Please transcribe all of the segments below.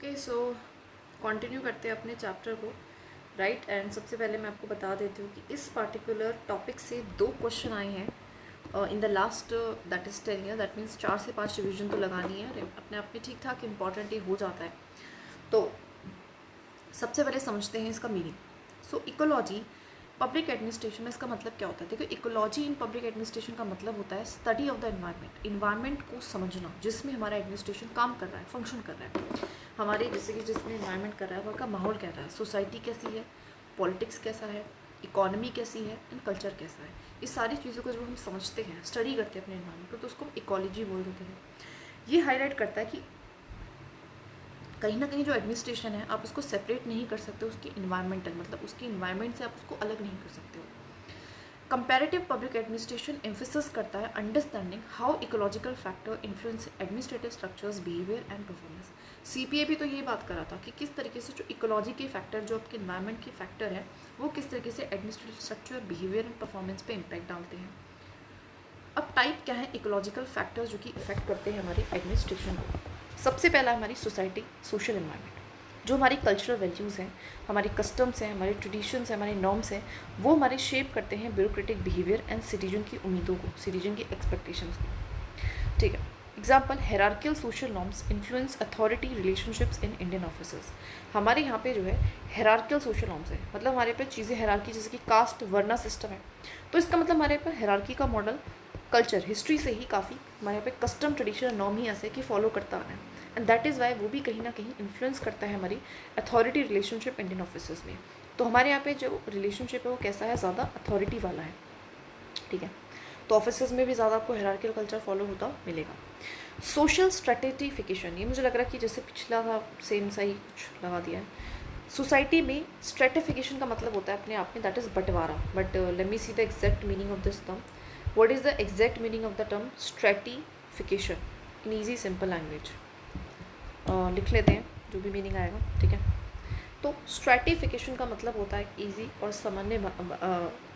Okay so continue करते हैं अपने चैप्टर को राइट। एंड सबसे पहले मैं आपको बता देती हूँ कि इस पार्टिकुलर टॉपिक से 2 क्वेश्चन आए हैं इन the last that is 10 year. That means 4 से 5 रिवीजन तो लगानी है, अपने आप में ठीक ठाक इंपॉर्टेंट ये हो जाता है। तो सबसे पहले समझते हैं इसका मीनिंग। सो इकोलॉजी पब्लिक एडमिनिस्ट्रेशन में इसका मतलब क्या होता है? देखो, इकोलॉजी इन पब्लिक एडमिनिस्ट्रेशन का मतलब होता है study of the environment, environment को समझना जिसमें हमारा एडमिनिस्ट्रेशन काम कर रहा है, फंक्शन कर रहा है। हमारे जैसे कि जिसमें इन्वायरमेंट कर रहा है वहाँ का माहौल क्या रहा है, सोसाइटी कैसी है, पॉलिटिक्स कैसा है, इकोनॉमी कैसी है एंड कल्चर कैसा है। इस सारी चीज़ों को जब हम समझते हैं, स्टडी करते हैं अपने इन्वायरमेंट को, तो उसको इकोलॉजी बोल देते हैं। ये हाईलाइट करता है कि कहीं ना कहीं जो एडमिनिस्ट्रेशन है आप उसको सेपरेट नहीं कर सकते उसकी इन्वायरमेंटल, मतलब उसकी इन्वायरमेंट से आप उसको अलग नहीं कर सकते हो। कंपैरेटिव पब्लिक एडमिनिस्ट्रेशन एम्फेसिस करता है understanding how ecological factor influence administrative structures, behaviour and performance. CPA भी तो यही बात कर रहा था कि किस तरीके से जो इकोलॉजी के फैक्टर, जो आपके इन्वायरमेंट के फैक्टर है, वो किस तरीके से administrative structure, behaviour and performance पे इम्पैक्ट डालते हैं। अब टाइप क्या है इकोलॉजिकल फैक्टर्स जो कि इफेक्ट करते हैं हमारी एडमिनिस्ट्रेशन को? सबसे पहला हमारी सोसाइटी, सोशल एनवायरनमेंट। जो हमारी कल्चरल वैल्यूज़ हैं, हमारी कस्टम्स हैं, हमारे ट्रेडिशंस हैं, हमारे नॉर्म्स हैं, वो हमारे शेप करते हैं ब्यूरोक्रेटिक बिहेवियर एंड सिटीजन की उम्मीदों को, सिटीजन की एक्सपेक्टेशंस को। ठीक है। Example, hierarchical social norms influence authority relationships in Indian officers. हमारे यहाँ पे जो है हेरार्कियल सोशल नॉर्म्स है, मतलब हमारे पे चीज़ें हेरार्की, जैसे कि कास्ट वर्ना सिस्टम है, तो इसका मतलब हमारे पे हेरार्की का मॉडल कल्चर, हिस्ट्री से ही काफ़ी हमारे यहाँ पे कस्टम, ट्रेडिशन, नॉर्म ही ऐसे कि फॉलो करता आ रहा है। एंड दैट इज़ वाई वो भी कहीं ना कहीं इन्फ्लुएंस करता है हमारी अथॉरिटी रिलेशनशिप इंडियन ऑफिसर्स में। तो हमारे यहाँ पे जो रिलेशनशिप है वो कैसा है, ज़्यादा अथॉरिटी वाला है। ठीक है, तो ऑफिसर्स में भी ज़्यादा आपको हिरार्कियल कल्चर फॉलो होता मिलेगा। सोशल स्ट्रेटिफिकेशन, ये मुझे लग रहा है कि जैसे पिछला था सेम सा ही कुछ लगा दिया है। सोसाइटी में स्ट्रेटिफिकेशन का मतलब होता है अपने आप में दैट इज़ बंटवारा, but let me see the exact meaning of this term. What is the exact meaning of the term stratification in easy simple language? लिख लेते हैं जो भी मीनिंग आएगा। ठीक है, तो स्ट्रेटिफिकेशन का मतलब होता है ईजी और सामान्य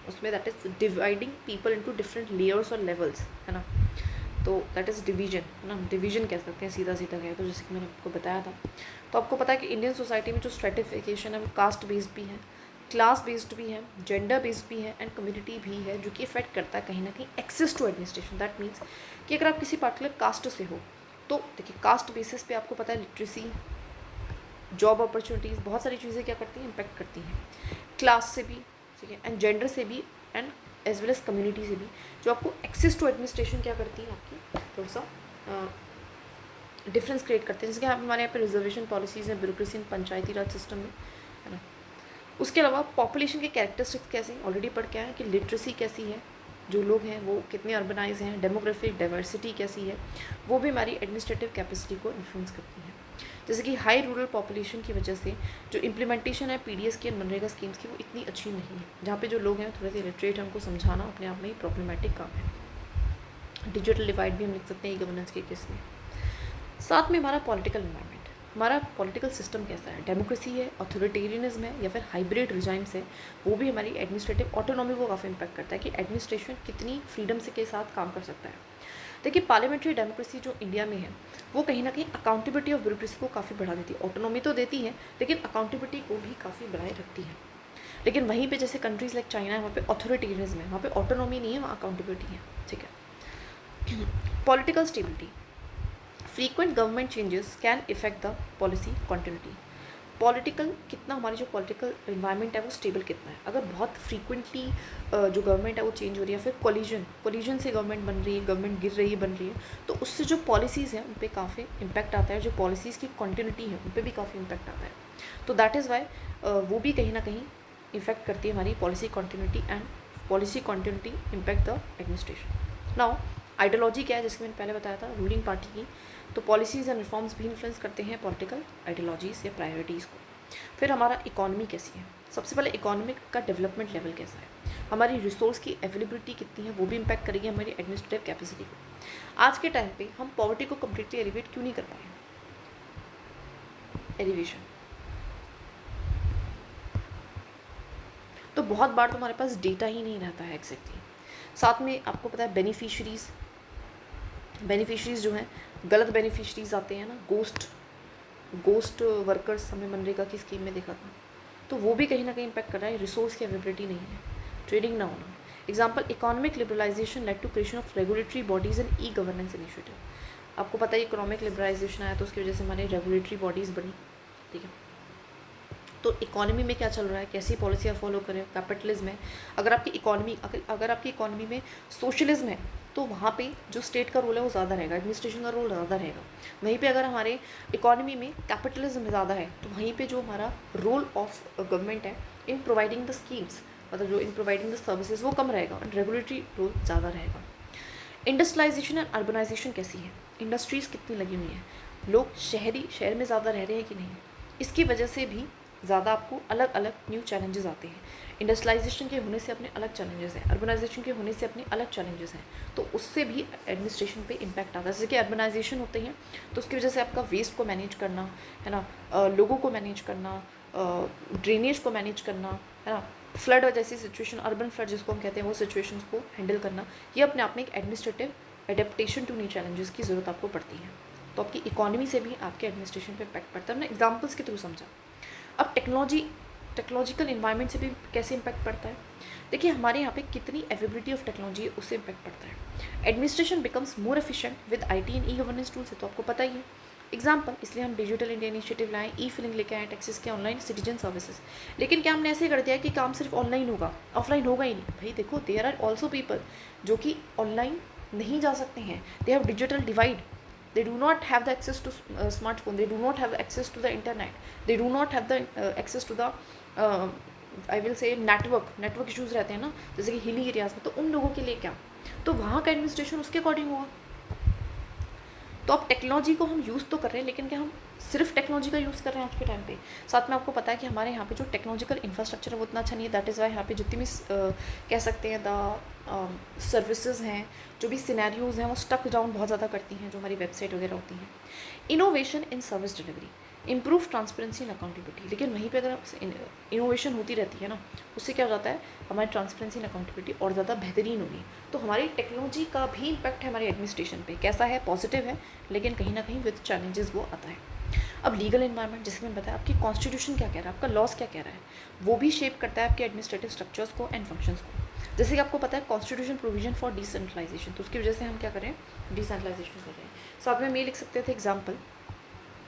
उसमें that is dividing people into different layers और लेवल्स, है ना। तो दैट इज़ डिवीजन, है ना, डिवीजन कह सकते हैं सीधा सीधा कहें तो, जैसे कि मैंने आपको बताया था। तो आपको पता है कि इंडियन सोसाइटी में जो स्ट्रेटिफिकेशन है वो कास्ट बेस्ड भी है, क्लास बेस्ड भी है, जेंडर बेस्ड भी है एंड कम्युनिटी भी है, जो कि इफेक्ट करता है कहीं ना कहीं access to administration. That means कि अगर आप किसी पार्टिकुलर कास्ट से हो तो देखिए कास्ट बेसिस पे आपको पता है लिटरेसी, जॉब अपॉर्चुनिटीज़, बहुत सारी चीज़ें क्या करती हैं, इम्पैक्ट करती हैं। क्लास से भी, ठीक है, एंड जेंडर से भी, and as well as community से भी, जो आपको एक्सेस टू एडमिनिस्ट्रेशन क्या करती है, आपकी थोड़ा सा डिफरेंस क्रिएट करते हैं। जैसे कि हमारे यहाँ पे रिजर्वेशन पॉलिसीज़ हैं, ब्यूरोक्रेसी, पंचायती राज सिस्टम में, है ना। उसके अलावा पॉपुलेशन के कैरेक्टरिस्टिक्स कैसे ऑलरेडी पढ़ के आए हैं कि लिटरेसी कैसी है, जो लोग हैं वो कितने अर्बनाइज हैं, डेमोग्राफिक डाइवर्सिटी कैसी है, वो भी हमारी एडमिनिस्ट्रेटिव कैपेसिटी को इन्फ्लुएंस करती है। जैसे कि हाई रूरल पॉपुलेशन की वजह से जो इम्प्लीमेंटेशन है पीडीएस की, मनरेगा स्कीम्स की, वो इतनी अच्छी नहीं है। जहाँ पे जो लोग हैं थोड़े से इलिटरेट हैं, उनको समझाना अपने आप में ही प्रॉब्लमेटिक काम है। डिजिटल डिवाइड भी हम लिख सकते हैं ई गवर्नेंस के केस में। साथ में हमारा पॉलिटिकल इन्वायरमेंट, हमारा पॉलिटिकल सिस्टम कैसा है, डेमोक्रेसी है, ऑथोरिटेरियनिज्म है, या फिर हाइब्रिड रिजाइम्स है, वो भी हमारी एडमिनिस्ट्रेटिव ऑटोनॉमी को काफ़ी इम्पैक्ट करता है कि एडमिनिस्ट्रेशन कितनी फ्रीडम से के साथ काम कर सकता है। देखिए पार्लियामेंट्री डेमोक्रेसी जो इंडिया में है वो कहीं ना कहीं अकाउंटेबिलिटी ऑफ ब्यूरोक्रेसी को काफ़ी बढ़ा देती है। ऑटोनॉमी तो देती है लेकिन अकाउंटेबिलिटी को भी काफ़ी बढ़ाए रखती है। लेकिन वहीं पे जैसे कंट्रीज़ लाइक चाइना है, वहाँ पे ऑथोरिटेरियनिज्म है, वहाँ पे ऑटोनॉमी नहीं है, वहाँ अकाउंटेबिलिटी है। ठीक है। Political stability, frequent government changes can effect the policy continuity. Political कितना, हमारी जो पॉलिटिकल इन्वायरमेंट है वो स्टेबल कितना है। अगर बहुत फ्रीक्वेंटली जो गवर्नमेंट है वो चेंज हो रही है, फिर कोलिजन से गवर्नमेंट बन रही है, गवर्नमेंट गिर रही है, बन रही है, तो उससे जो पॉलिसीज़ हैं उन पर काफ़ी इम्पैक्ट आता है, जो पॉलिसीज़ की कॉन्टिन्यूटी है उन पर भी काफ़ी इम्पैक्ट आता है। तो दैट इज़ वाई वो भी कहीं ना कहीं इफेक्ट करती है हमारी policy continuity, and policy continuity impact the administration. Now ideology क्या है, जैसे मैंने पहले बताया था, रूलिंग पार्टी की, तो पॉलिसीज़ एंड रिफॉर्म्स भी इन्फ्लुएंस करते हैं पॉलिटिकल आइडियोलॉजीज़ या प्रायोरिटीज़ को। फिर हमारा इकोनॉमी कैसी है, सबसे पहले इकोनॉमिक का डेवलपमेंट लेवल कैसा है, हमारी रिसोर्स की अवेलेबिलिटी कितनी है, वो भी इम्पैक्ट करेगी हमारी एडमिनिस्ट्रेटिव कैपेसिटी को। आज के टाइम पे हम पॉवर्टी को कम्प्लीटली एलिवेट क्यों नहीं कर पाए? एलिवेशन तो बहुत बार तो हमारे पास डेटा ही नहीं रहता है एग्जैक्टली। साथ में आपको पता है बेनिफिशरीज़ जो हैं, गलत बेनिफिशरीज़ आते हैं ना, गोस्ट गोस्ट वर्कर्स हमने मनरेगा की स्कीम में देखा था, तो वो भी कहीं ना कहीं इम्पैक्ट कर रहा है। रिसोर्स की अवेलेबिलिटी नहीं है, ट्रेडिंग ना होना। Example, economic liberalisation led to creation of regulatory bodies and e governance initiative. आपको पता है इकोनॉमिक लिबरलाइजेशन आया तो उसकी वजह से हमारे रेगुलेटरी बॉडीज़ बनी, ठीक है। तो इकोनॉमी में क्या चल रहा है, कैसी पॉलिसी आप फॉलो करें, कैपिटलिज्म है। अगर आपकी इकोनॉमी में सोशलिज्म है तो वहाँ पे जो स्टेट का रोल है वो ज़्यादा रहेगा, एडमिनिस्ट्रेशन का रोल ज़्यादा रहेगा। वहीं पे अगर हमारे इकोनॉमी में कैपिटलिज्म ज़्यादा है तो वहीं पे जो हमारा रोल ऑफ गवर्नमेंट है इन प्रोवाइडिंग द स्कीम्स, मतलब जो इन प्रोवाइडिंग द सर्विसेज, वो कम रहेगा और रेगुलेटरी रोल ज़्यादा रहेगा। इंडस्ट्रियलाइजेशन एंड अर्बनाइजेशन कैसी है, इंडस्ट्रीज़ कितनी लगी हुई हैं, लोग शहर में ज़्यादा रह रहे हैं कि नहीं, इसकी वजह से भी ज़्यादा आपको अलग अलग न्यू चैलेंजेस आते हैं। इंडस्ट्रियलाइजेशन के होने से अपने अलग चैलेंजेस हैं, अर्बनाइजेशन के होने से अपने अलग चैलेंजेस हैं, तो उससे भी एडमिनिस्ट्रेशन पे इम्पैक्ट आता है। जैसे कि अर्बनाइजेशन होते हैं तो उसकी वजह से आपका वेस्ट को मैनेज करना है ना, लोगों को मैनेज करना, ड्रेनेज को मैनेज करना है ना, फ्लड जैसी सिचुएशन, अर्बन फ्लड जिसको हम कहते हैं, वो सिचुएशंस को हैंडल करना, ये अपने आप में एक administrative adaptation to new challenges की ज़रूरत आपको पड़ती है। तो आपकी इकोनॉमी से भी आपके एडमिनिस्ट्रेशन पे इम्पैक्ट पड़ता है। हमने एग्जाम्पल्स के थ्रू समझा। अब टेक्नोलॉजिकल इन्वायरमेंट से भी कैसे इम्पैक्ट पड़ता है, देखिए हमारे यहाँ पे कितनी अवेलेबिलिटी ऑफ टेक्नोलॉजी है उससे इम्पैक्ट पड़ता है। Administration becomes more efficient with IT and e governance tools है, तो आपको पता ही है। एग्जाम्पल, इसलिए हम डिजिटल इंडिया इनिशिएटिव लाएँ, ई फिलिंग लेके आए, टैक्सेस के ऑनलाइन सिटीजन सर्विसेज। लेकिन क्या हमने ऐसे कर दिया कि काम सिर्फ ऑनलाइन होगा, ऑफलाइन होगा ही नहीं। भाई देखो, देयर आर ऑल्सो पीपल जो कि ऑनलाइन नहीं जा सकते हैं, they have digital divide, they do not have the access to smartphone, they do not have access to the internet, they do not have the access to the I will say network issues रहते हैं ना, जैसे कि hilly areas में, तो उन लोगों के लिए क्या, तो वहाँ का एडमिनिस्ट्रेशन उसके अकॉर्डिंग होगा। तो अब टेक्नोलॉजी को हम यूज़ तो कर रहे हैं, लेकिन क्या हम सिर्फ टेक्नोलॉजी का यूज़ कर रहे हैं आज के टाइम पे? साथ में आपको पता है कि हमारे यहाँ पे जो टेक्नोलॉजिकल इंफ्रास्ट्रक्चर है वो उतना अच्छा नहीं है। दैट इज़ वाई यहाँ पे जितनी भी कह सकते हैं द सर्विसेज हैं, जो भी सिनेरियोज़ हैं, वो स्टक डाउन बहुत ज़्यादा करती हैं, जो हमारी वेबसाइट वगैरह होती हैं। Innovation in service delivery, improve transparency and accountability. लेकिन वहीं पे अगर इनोवेशन होती रहती है ना, उससे क्या हो जाता है, हमारी ट्रांसपेरेंसी एंड अकाउंटेबिलिटी और ज़्यादा बेहतरीन होगी। तो हमारी टेक्नोलॉजी का भी इम्पैक्ट है हमारे एडमिनिस्ट्रेशन पे, कैसा है, पॉजिटिव है, लेकिन कहीं ना कहीं विद चैलेंजेस वो आता है। अब लीगल एनवायरनमेंट, जैसे मैंने बताया, आपकी कॉन्स्टिट्यूशन क्या कह रहा है, आपका लॉस क्या कह रहा है, वो भी शेप करता है आपके एडमिनिस्ट्रेटिव स्ट्रक्चर्स को एंड फंक्शंस को। जैसे कि आपको पता है कॉन्स्टिट्यूशन प्रोविजन फॉर डिसेंट्रलाइजेशन, तो उसकी वजह से हम क्या करें, डिसेंट्रलाइजेशन कर रहे हैं। साथ में लिख सकते थे एग्जाम्पल,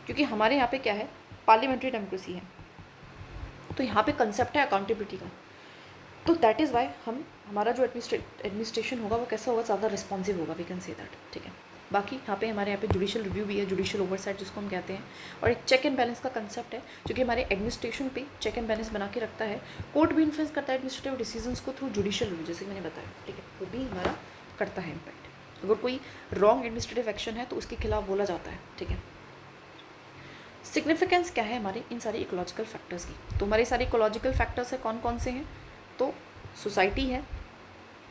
क्योंकि हमारे यहाँ पे क्या है, पार्लियामेंट्री डेमोक्रेसी है, तो यहाँ पे कंसेप्ट है अकाउंटेबिलिटी का। तो दैट इज़ वाई हमारा जो एडमिनिस्ट्रेशन होगा वो कैसा होगा, ज़्यादा रिस्पॉन्सिव होगा, वी कैन से दैट, ठीक है। बाकी यहाँ पे हमारे यहाँ पे जुडिशियल रिव्यू भी है, जुडिशियल ओवरसाइट जिसको हम कहते हैं, और एक चेक एंड बैलेंस का कंसेप्ट है जो कि हमारे एडमिनिस्ट्रेशन पे चेक एंड बैलेंस बना के रखता है। कोर्ट भी इन्फ्लुएंस करता है एडमिनिस्ट्रेटिव डिसीजंस को थ्रू जुडिशियल रिव्यू, जैसे मैंने बताया, ठीक है, वो भी हमारा करता है इम्पैक्ट। अगर कोई रॉन्ग एडमिनिस्ट्रेटिव एक्शन है तो उसके खिलाफ बोला जाता है, ठीक है। सिग्निफिकेंस क्या है हमारे इन सारी इकोलॉजिकल फैक्टर्स की, तो हमारे सारे इकोलॉजिकल फैक्टर्स है कौन कौन से हैं, तो सोसाइटी है,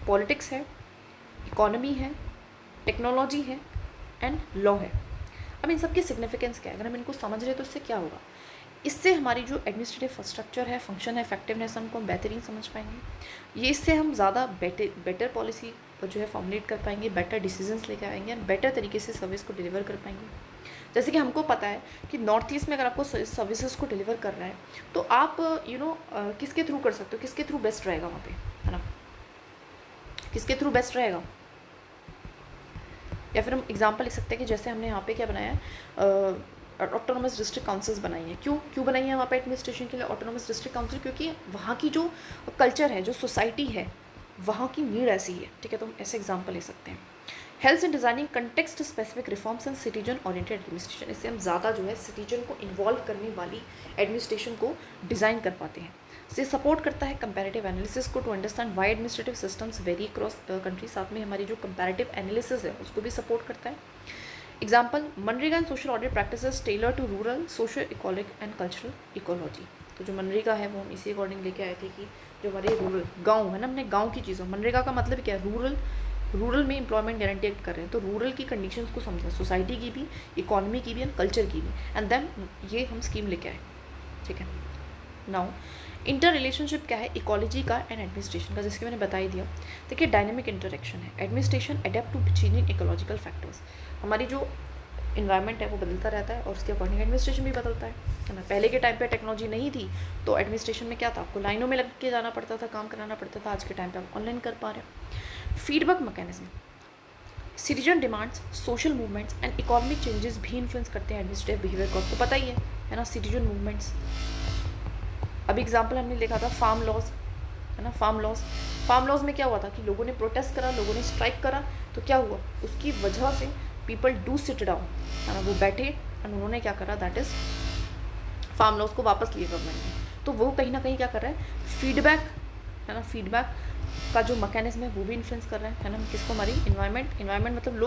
पॉलिटिक्स है, इकोनॉमी है, टेक्नोलॉजी है एंड लॉ है। अब इन सब की सिग्निफिकेंस क्या है, अगर हम इनको समझ रहे हैं तो इससे क्या होगा, इससे हमारी जो एडमिनिस्ट्रेटिव स्ट्रक्चर है, फंक्शन है, इफेक्टिवनेस हमको बेहतरीन समझ पाएंगे। ये इससे हम ज़्यादा बेटर पॉलिसी जो है फॉर्मुलेट कर पाएंगे, बेटर डिसीजंस लेकर आएंगे और बेटर तरीके से सर्विस को डिलीवर कर पाएंगे। जैसे कि हमको पता है कि नॉर्थ ईस्ट में अगर आपको सर्विसेज को डिलीवर कर रहा है तो आप किसके थ्रू कर सकते हो, किसके थ्रू बेस्ट रहेगा वहाँ पे, है ना, किसके थ्रू बेस्ट रहेगा। या फिर हम एग्जांपल लिख सकते हैं कि जैसे हमने यहाँ पे क्या बनाया है, ऑटोनोमस डिस्ट्रिक्ट काउंसिल्स बनाई हैं। क्यों बनाई है वहाँ पे एडमिनिस्ट्रेशन के लिए ऑटोनोमस डिस्ट्रिक्ट काउंसिल, क्योंकि वहाँ की जो कल्चर है, जो सोसाइटी है, वहाँ की नीड ऐसी है, ठीक है। तो हम ऐसे एग्जांपल ले सकते हैं। Health in designing context specific reforms and citizen oriented administration, इससे हम ज़्यादा जो है सिटीजन को इन्वॉल्व करने वाली एडमिनिस्ट्रेशन को डिज़ाइन कर पाते हैं। से सपोर्ट करता है कंपैरेटिव एनालिसिस को to understand why administrative systems vary across country, साथ में हमारी जो कंपैरेटिव एनालिसिस है उसको भी सपोर्ट करता है। एग्जाम्पल, मनरेगा and social audit practices tailor to rural socio economic and cultural ecology. तो जो मनरेगा है वो हम इसी अकॉर्डिंग लेके आए थे कि जो हमारे रूरल गाँव है ना, हमने गाँव की चीज़ों, मनरेगा का मतलब क्या है, रूरल में एम्प्लॉयमेंट गारंटी एक्ट कर रहे हैं, तो रूरल की कंडीशंस को समझें, सोसाइटी की भी, इकोनॉमी की भी एंड कल्चर की भी, एंड देन ये हम स्कीम लेके आए, ठीक है। नाउ इंटर रिलेशनशिप क्या है इकोलॉजी का एंड एडमिनिस्ट्रेशन का, जिसके मैंने बता ही दिया। देखिए डायनेमिक इंटरेक्शन है, administration adapt to changing ecological factors. हमारी जो इन्वायरमेंट है वो बदलता रहता है और उसके अकॉर्डिंग एडमिनिस्ट्रेशन भी बदलता है ना। पहले के टाइम पे टेक्नोलॉजी नहीं थी तो एडमिनिस्ट्रेशन में क्या था, आपको लाइनों में लग के जाना पड़ता था, काम कराना पड़ता था। आज के टाइम पे आप ऑनलाइन कर पा रहे हो। Feedback mechanism, citizen demands, social movements and economic changes भी इन्फ्लुएंस करते हैं एडमिनिस्ट्रेटिव बिहेवियर को, आपको पता ही है ना। सिटीजन मूवमेंट्स, अभी एग्जाम्पल हमने देखा था फार्म लॉज, है ना। फार्म लॉज में क्या हुआ था कि लोगों ने प्रोटेस्ट करा, लोगों ने स्ट्राइक करा, तो क्या हुआ, उसकी वजह से पीपल डू सिट डाउन, है ना, वो बैठे एंड उन्होंने क्या करा, दैट इज़ फार्म लॉज को वापस लिए गवर्नमेंट ने। तो वो कहीं ना कहीं क्या कर रहा है, फीडबैक, है ना, फीडबैक का जो मैकेनिज्म है वो भी इन्फ्लुएंस कर रहा है ना। किसको, हमारी इन्वायरमेंट मतलब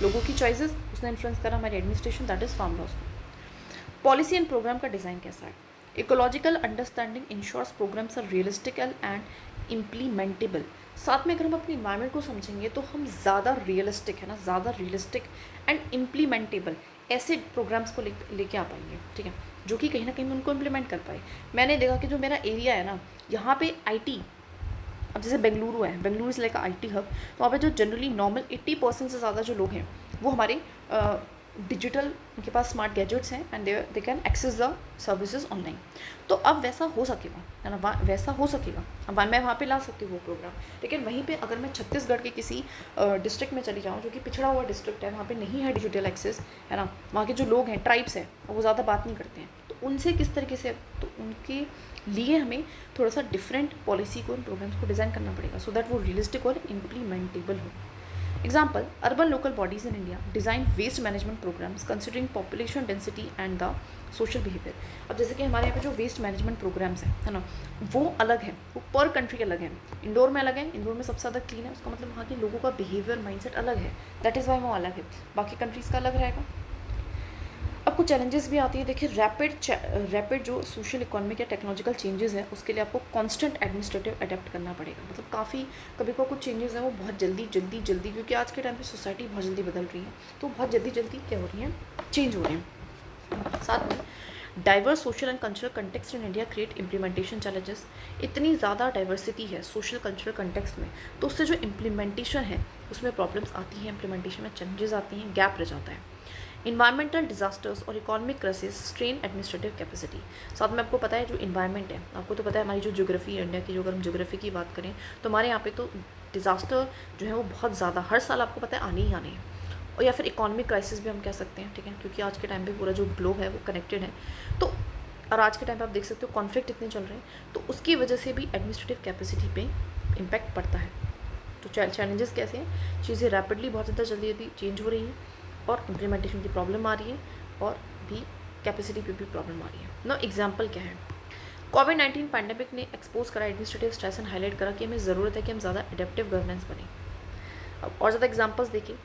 लोगों की चॉइसेस, उसने इन्फ्लुएंस करा हमारी administration, that is farm laws को। पॉलिसी एंड प्रोग्राम का डिज़ाइन कैसा है, ecological understanding ensures programs are realistical and implementable. साथ में अगर हम अपनी इन्वायरमेंट को समझेंगे तो हम ज़्यादा रियलिस्टिक, है ना, ज़्यादा रियलिस्टिक एंड इम्प्लीमेंटेबल ऐसे प्रोग्राम्स को लेके आ पाएंगे, ठीक है, जो कि कहीं ना कहीं उनको इम्प्लीमेंट कर पाए। मैंने देखा कि जो मेरा एरिया है ना, यहाँ पे आईटी, अब जैसे बेंगलुरु है, Bengaluru is like IT hub, तो वहाँ पे जो जनरली नॉर्मल 80% से ज़्यादा जो लोग हैं वो हमारे डिजिटल, उनके पास स्मार्ट गैजेट्स हैं and they can access the services online. तो अब वैसा हो सकेगा, है ना, वैसा हो सकेगा। अब मैं वहाँ पे ला सकती हूँ वो प्रोग्राम, लेकिन वहीं पे अगर मैं छत्तीसगढ़ के किसी डिस्ट्रिक्ट में चली जाऊँ जो कि पिछड़ा हुआ डिस्ट्रिक्ट है, वहाँ पे नहीं है डिजिटल एक्सेस, है ना, वहाँ के जो लोग हैं, ट्राइब्स हैं, वो ज़्यादा बात नहीं करते हैं, तो उनसे किस तरीके से, तो उनके लिए हमें थोड़ा सा डिफरेंट पॉलिसी को, इन प्रोग्राम्स को डिज़ाइन करना पड़ेगा सो दैट वो रियलिस्टिक और इम्प्लीमेंटेबल हो। Example, urban local bodies in India design waste management programs considering population density and the social behavior। अब जैसे कि हमारे यहाँ पे जो वेस्ट मैनेजमेंट प्रोग्राम्स हैं, है ना, वो अलग है, वो पर कंट्री अलग है। इंडोर में अलग है, इंडोर में सबसे ज़्यादा क्लीन है, उसका मतलब वहाँ के लोगों का बिहेवियर, माइंडसेट अलग है, दैट इज़ वाई वो अलग है, बाकी कंट्रीज़ का अलग रहेगा। अब कुछ चैलेंजेस भी आती है, देखिए रैपिड जो सोशल इकोनॉमिक या टेक्नोलॉजिकल चेंजेस है उसके लिए आपको कांस्टेंट एडमिनिस्ट्रेटिव अडेप्ट करना पड़ेगा। मतलब काफ़ी कभी को कुछ चेंजेस हैं वो बहुत जल्दी, क्योंकि आज के टाइम पे सोसाइटी बहुत जल्दी बदल रही है, तो बहुत जल्दी क्या हो रही है, चेंज हो रही हैं। साथ में diverse social and cultural context in India create implementation challenges. इतनी ज़्यादा डाइवर्सिटी है सोशल कल्चरल कंटेक्स्ट में, तो उससे जो इम्प्लीमेंटेशन है उसमें प्रॉब्लम्स आती हैं, इम्प्लीमेंटेशन में चैलेंजेस आती हैं, गैप रह जाता है। इन्वायरमेंटल डिजास्टर्स और economic crisis strain administrative capacity. साथ में आपको पता है जो इन्वायरमेंट है, आपको तो पता है हमारी जो ज्योग्राफी है इंडिया की, जो अगर हम ज्योग्राफी की बात करें तो हमारे यहाँ पे तो डिज़ास्टर जो है वो बहुत ज़्यादा हर साल आपको पता है आने ही आने हैं, और या फिर इकोनॉमिक क्राइसिस भी हम कह सकते हैं, ठीक है, क्योंकि आज के टाइम पे पूरा जो ग्लोब है वो कनेक्टेड है। तो और आज के टाइम पे आप देख सकते हो कॉन्फ्लिक्ट इतने चल रहे हैं, तो उसकी वजह से भी एडमिनिस्ट्रेटिव कैपेसिटी पे इम्पैक्ट पड़ता है। तो चैलेंजेस कैसे हैं, चीज़ें रैपिडली बहुत ज़्यादा जल्दी चेंज हो रही हैं और इम्प्लीमेंटेशन की प्रॉब्लम आ रही है और भी कैपेसिटी पे भी प्रॉब्लम आ रही है। नो एग्जांपल क्या है, कोविड-19 पैंडेमिक ने एक्सपोज करा एडमिनिस्ट्रेटिव स्ट्रेस एंड हाईलाइट करा कि हमें ज़रूरत है कि हम ज़्यादा एडेप्टिव गवर्नेंस बने। अब और ज़्यादा एग्जांपल्स देखिए,